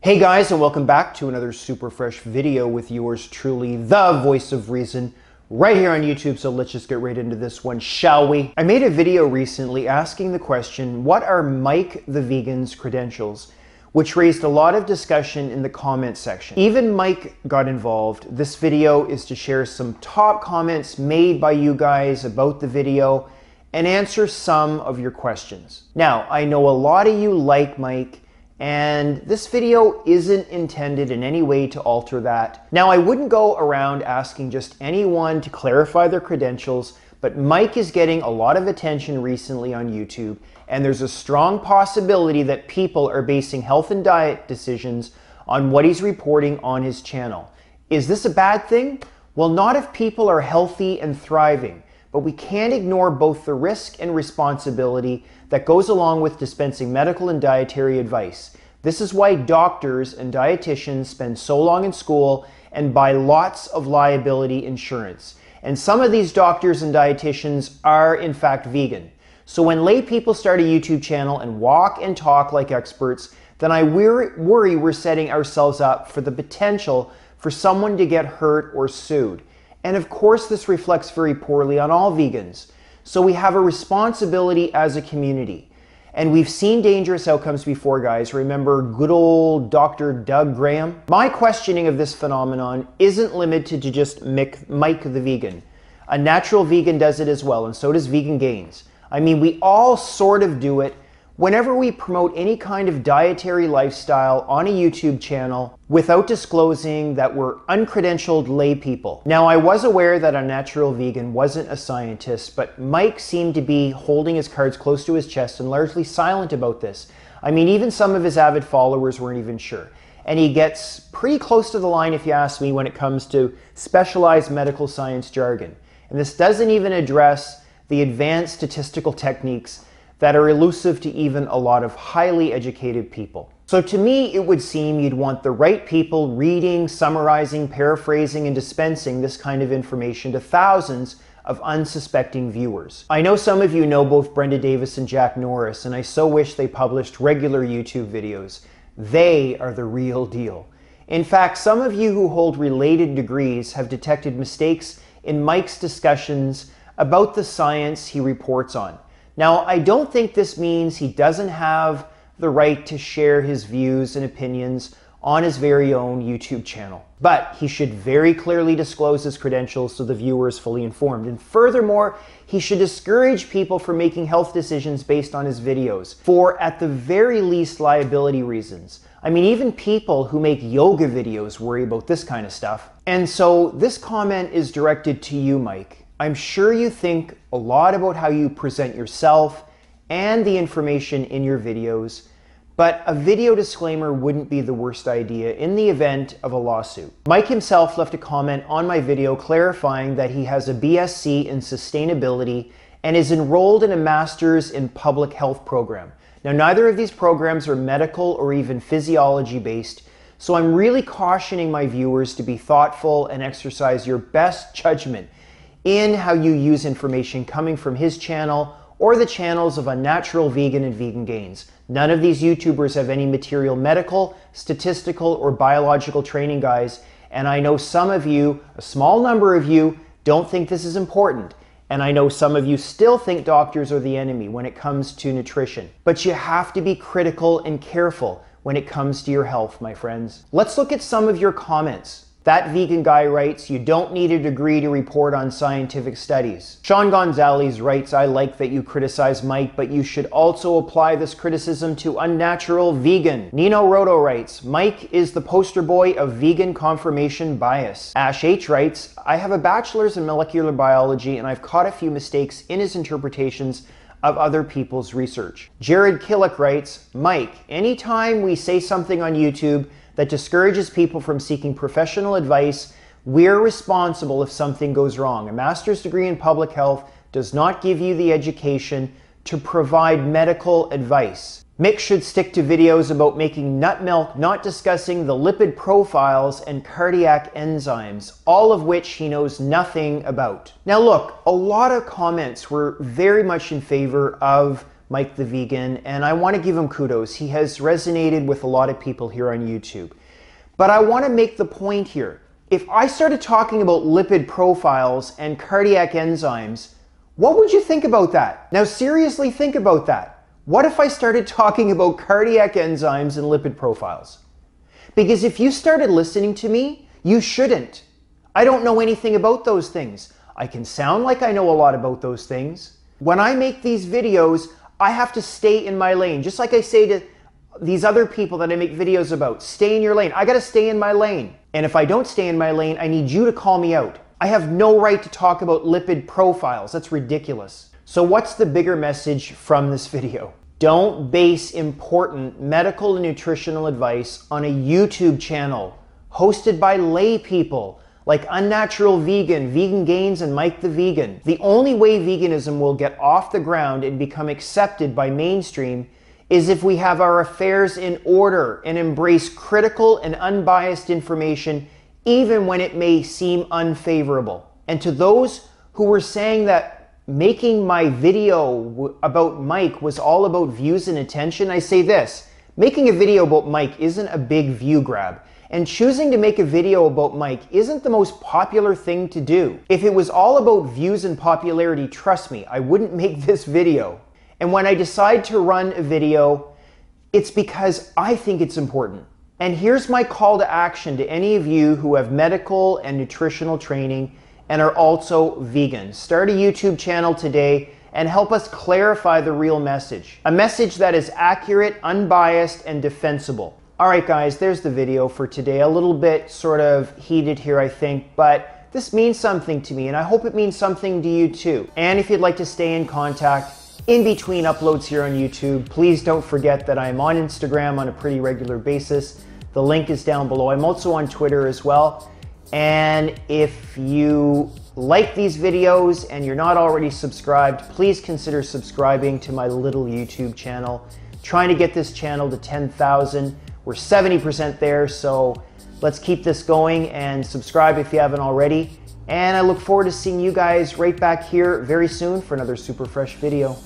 Hey guys, and welcome back to another super fresh video with yours truly, the voice of reason, right here on YouTube. So let's just get right into this one, shall we? I made a video recently asking the question, what are Mike the Vegan's credentials? Which raised a lot of discussion in the comment section. Even Mike got involved. This video is to share some top comments made by you guys about the video and answer some of your questions. Now, I know a lot of you like Mike, and this video isn't intended in any way to alter that. Now, I wouldn't go around asking just anyone to clarify their credentials, but Mike is getting a lot of attention recently on YouTube, and there's a strong possibility that people are basing health and diet decisions on what he's reporting on his channel. Is this a bad thing? Well, not if people are healthy and thriving, but we can't ignore both the risk and responsibility that goes along with dispensing medical and dietary advice. This is why doctors and dietitians spend so long in school and buy lots of liability insurance. And some of these doctors and dietitians are in fact vegan. So when lay people start a YouTube channel and walk and talk like experts, then I worry we're setting ourselves up for the potential for someone to get hurt or sued. And of course this reflects very poorly on all vegans. So we have a responsibility as a community. And we've seen dangerous outcomes before, guys. Remember good old Dr. Doug Graham? My questioning of this phenomenon isn't limited to just Mike the Vegan. Unnatural Vegan does it as well, and so does Vegan Gains. I mean, we all sort of do it whenever we promote any kind of dietary lifestyle on a YouTube channel without disclosing that we're uncredentialed lay people. Now, I was aware that Unnatural Vegan wasn't a scientist, but Mike seemed to be holding his cards close to his chest and largely silent about this. I mean, even some of his avid followers weren't even sure. And he gets pretty close to the line, if you ask me, when it comes to specialized medical science jargon. And this doesn't even address the advanced statistical techniques that are elusive to even a lot of highly educated people. So to me, it would seem you'd want the right people reading, summarizing, paraphrasing, and dispensing this kind of information to thousands of unsuspecting viewers. I know some of you know both Brenda Davis and Jack Norris, and I so wish they published regular YouTube videos. They are the real deal. In fact, some of you who hold related degrees have detected mistakes in Mike's discussions about the science he reports on. Now, I don't think this means he doesn't have the right to share his views and opinions on his very own YouTube channel, but he should very clearly disclose his credentials so the viewer is fully informed. And furthermore, he should discourage people from making health decisions based on his videos for, at the very least, liability reasons. I mean, even people who make yoga videos worry about this kind of stuff. And so this comment is directed to you, Mike. I'm sure you think a lot about how you present yourself and the information in your videos, but a video disclaimer wouldn't be the worst idea in the event of a lawsuit. Mike himself left a comment on my video clarifying that he has a BSc in sustainability and is enrolled in a master's in public health program. Now, neither of these programs are medical or even physiology based, so I'm really cautioning my viewers to be thoughtful and exercise your best judgment in how you use information coming from his channel or the channels of Unnatural Vegan and Vegan Gains. None of these YouTubers have any material medical, statistical, or biological training, guys, and I know some of you, a small number of you, don't think this is important. And I know some of you still think doctors are the enemy when it comes to nutrition. But you have to be critical and careful when it comes to your health, my friends. Let's look at some of your comments. That vegan guy writes, you don't need a degree to report on scientific studies. Sean Gonzalez writes, I like that you criticize Mike, but you should also apply this criticism to Unnatural Vegan. Nino Roto writes, Mike is the poster boy of vegan confirmation bias. Ash H writes, I have a bachelor's in molecular biology and I've caught a few mistakes in his interpretations of other people's research. Jared Killick writes, Mike, anytime we say something on YouTube that discourages people from seeking professional advice, we're responsible if something goes wrong. A master's degree in public health does not give you the education to provide medical advice. Mick should stick to videos about making nut milk, not discussing the lipid profiles and cardiac enzymes, all of which he knows nothing about. Now look, a lot of comments were very much in favor of Mike the Vegan, and I want to give him kudos. He has resonated with a lot of people here on YouTube. But I want to make the point here. If I started talking about lipid profiles and cardiac enzymes, what would you think about that? Now seriously think about that. What if I started talking about cardiac enzymes and lipid profiles? Because if you started listening to me, you shouldn't. I don't know anything about those things. I can sound like I know a lot about those things. When I make these videos, I have to stay in my lane. Just like I say to these other people that I make videos about, stay in your lane. I gotta stay in my lane. And if I don't stay in my lane, I need you to call me out. I have no right to talk about lipid profiles. That's ridiculous. So what's the bigger message from this video? Don't base important medical and nutritional advice on a YouTube channel hosted by lay people like Unnatural Vegan, Vegan Gains, and Mike the Vegan. The only way veganism will get off the ground and become accepted by mainstream is if we have our affairs in order and embrace critical and unbiased information even when it may seem unfavorable. And to those who were saying that making my video about Mike was all about views and attention, I say this: making a video about Mike isn't a big view grab, and choosing to make a video about Mike isn't the most popular thing to do. If it was all about views and popularity, trust me, I wouldn't make this video. And when I decide to run a video, it's because I think it's important. And here's my call to action to any of you who have medical and nutritional training and are also vegan. Start a YouTube channel today and help us clarify the real message. A message that is accurate, unbiased, and defensible. All right, guys, there's the video for today. A little bit sort of heated here, I think, but this means something to me, and I hope it means something to you too. And if you'd like to stay in contact in between uploads here on YouTube, please don't forget that I'm on Instagram on a pretty regular basis. The link is down below. I'm also on Twitter as well. And if you like these videos and you're not already subscribed, please consider subscribing to my little YouTube channel. Trying to get this channel to 10,000. We're 70% there, so let's keep this going, and subscribe if you haven't already. And I look forward to seeing you guys right back here very soon for another super fresh video.